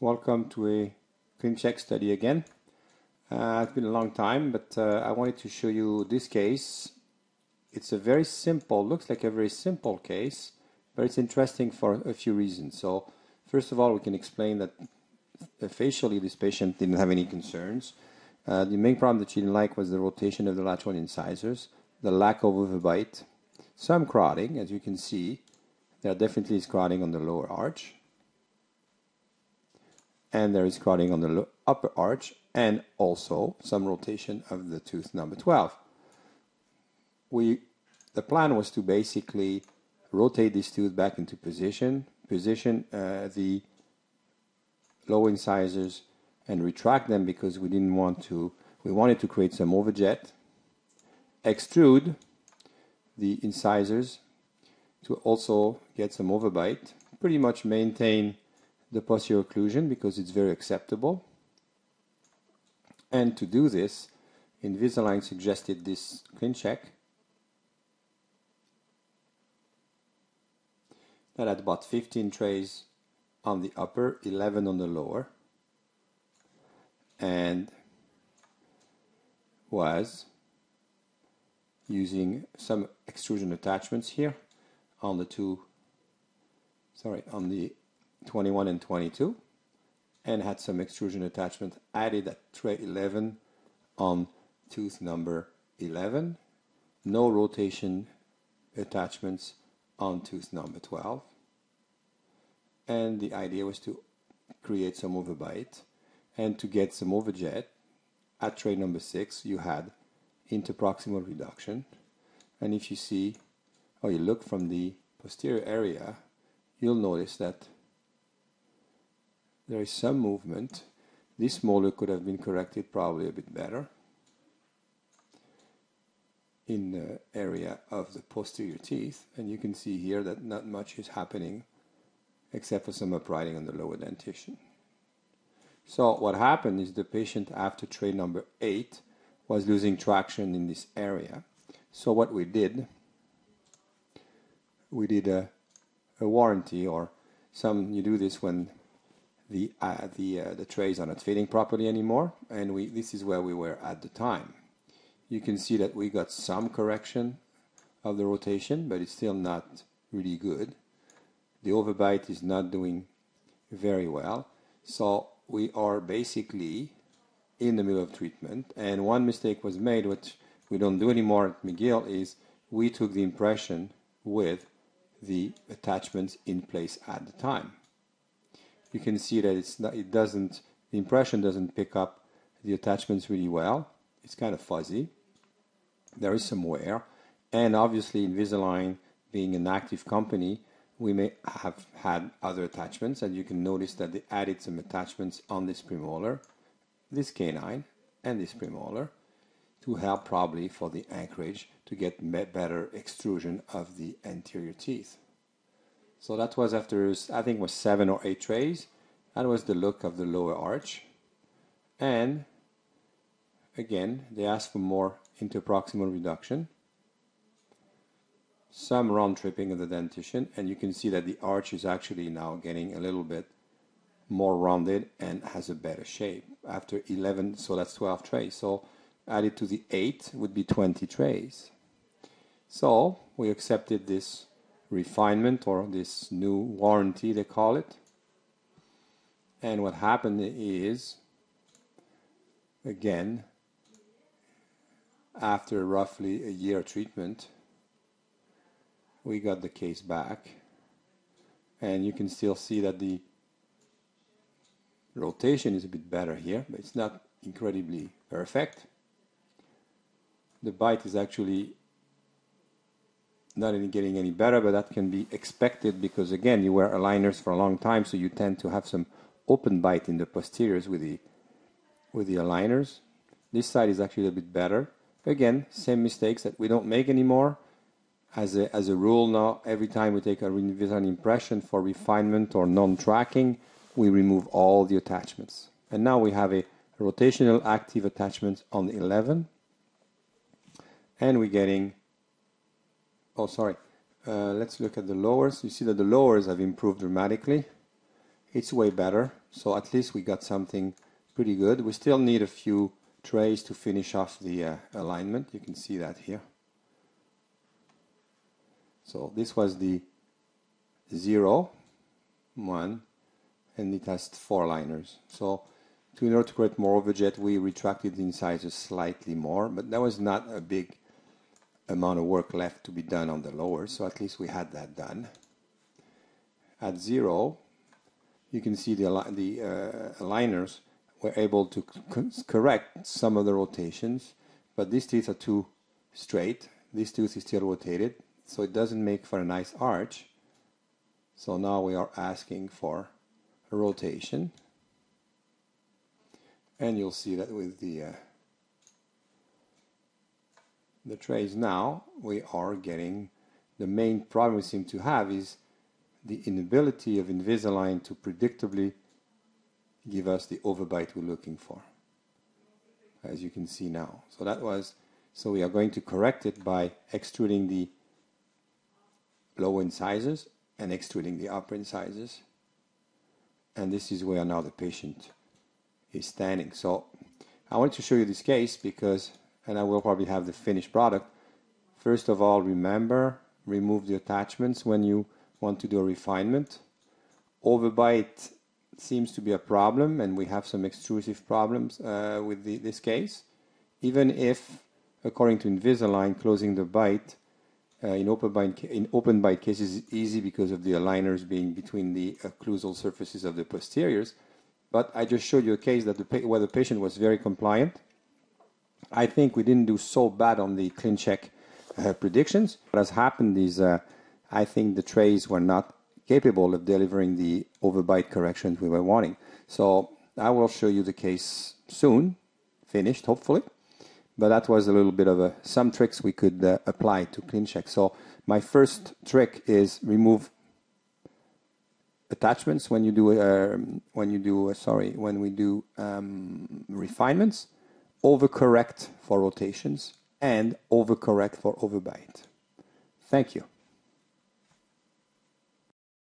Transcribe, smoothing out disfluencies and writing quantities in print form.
Welcome to a Clincheck study again. It's been a long time, but I wanted to show you this case. It's a very simple, looks like a very simple case, but it's interesting for a few reasons. So first of all, we can explain that facially this patient didn't have any concerns. The main problem that she didn't like was the rotation of the lateral incisors, the lack of overbite, some crowding. As you can see, there definitely is crowding on the lower arch, and there is crowding on the upper arch, and also some rotation of the tooth number 12. The plan was to basically rotate this tooth back into position the low incisors and retract them because we wanted to create some overjet, extrude the incisors to also get some overbite, pretty much maintain the posterior occlusion because it's very acceptable. And to do this, Invisalign suggested this Clincheck that had about 15 trays on the upper, 11 on the lower, and was using some extrusion attachments here on the on the 21 and 22, and had some extrusion attachment added at tray 11 on tooth number 11. No rotation attachments on tooth number 12. And the idea was to create some overbite and to get some overjet. At tray number 6 you had interproximal reduction, and if you see or you look from the posterior area, you'll notice that there is some movement. This molar could have been corrected probably a bit better in the area of the posterior teeth, and you can see here that not much is happening except for some uprighting on the lower dentition. So what happened is the patient after tray number 8 was losing traction in this area. So what we did a warranty, or you do this when the trays are not fitting properly anymore, and this is where we were at the time. You can see that we got some correction of the rotation, but it's still not really good. The overbite is not doing very well, so we are basically in the middle of treatment. And one mistake was made, which we don't do anymore at McGill, is we took the impression with the attachments in place at the time. You can see that the impression doesn't pick up the attachments really well. It's kind of fuzzy. There is some wear, and obviously Invisalign being an active company, we may have had other attachments, and you can notice that they added some attachments on this premolar, this canine, and this premolar to help probably for the anchorage to get better extrusion of the anterior teeth. So that was after, I think it was 7 or 8 trays. That was the look of the lower arch. And again, they asked for more interproximal reduction, some round tripping of the dentition, and you can see that the arch is actually now getting a little bit more rounded and has a better shape after 11, so that's 12 trays. So added to the 8 would be 20 trays. So we accepted this refinement, or this new warranty they call it. And what happened is, again, after roughly a year treatment, we got the case back, and you can still see that the rotation is a bit better here, but it's not incredibly perfect. The bite is actually not getting any better, but that can be expected because, again, you wear aligners for a long time, so you tend to have some open bite in the posteriors with the aligners. This side is actually a bit better. Again, same mistakes that we don't make anymore. As a rule now, every time we take a Invisalign impression for refinement or non-tracking, we remove all the attachments. And now we have a rotational active attachment on the 11, and we're getting, let's look at the lowers. You see that the lowers have improved dramatically. It's way better. So at least we got something pretty good. We still need a few trays to finish off the alignment. You can see that here. So this was the 0, 1, and it has 4 liners. So in order to create more overjet, we retracted the incisors slightly more, but there was not a big amount of work left to be done on the lower, so at least we had that done. At 0, you can see the aligners were able to correct some of the rotations, but these teeth are too straight. This tooth is still rotated, so it doesn't make for a nice arch. So now we are asking for a rotation. And you'll see that with the trays now, we are getting, the main problem we seem to have is the inability of Invisalign to predictably give us the overbite we're looking for, as you can see now. So we are going to correct it by extruding the lower incisors and extruding the upper incisors. And this is where now the patient is standing. So I wanted to show you this case because, and I will probably have the finished product. First of all, remember, remove the attachments when you want to do a refinement. Overbite seems to be a problem, and we have some extrusive problems with this case. Even if, according to Invisalign, closing the bite in open bite cases is easy because of the aligners being between the occlusal surfaces of the posteriors. But I just showed you a case that where the patient was very compliant. I think we didn't do so bad on the Clincheck predictions. What has happened is I think the trays were not capable of delivering the overbite corrections we were wanting. So I will show you the case soon, finished hopefully. But that was a little bit of some tricks we could apply to Clincheck. So my first trick is remove attachments when we do refinements, overcorrect for rotations, and overcorrect for overbite. Thank you.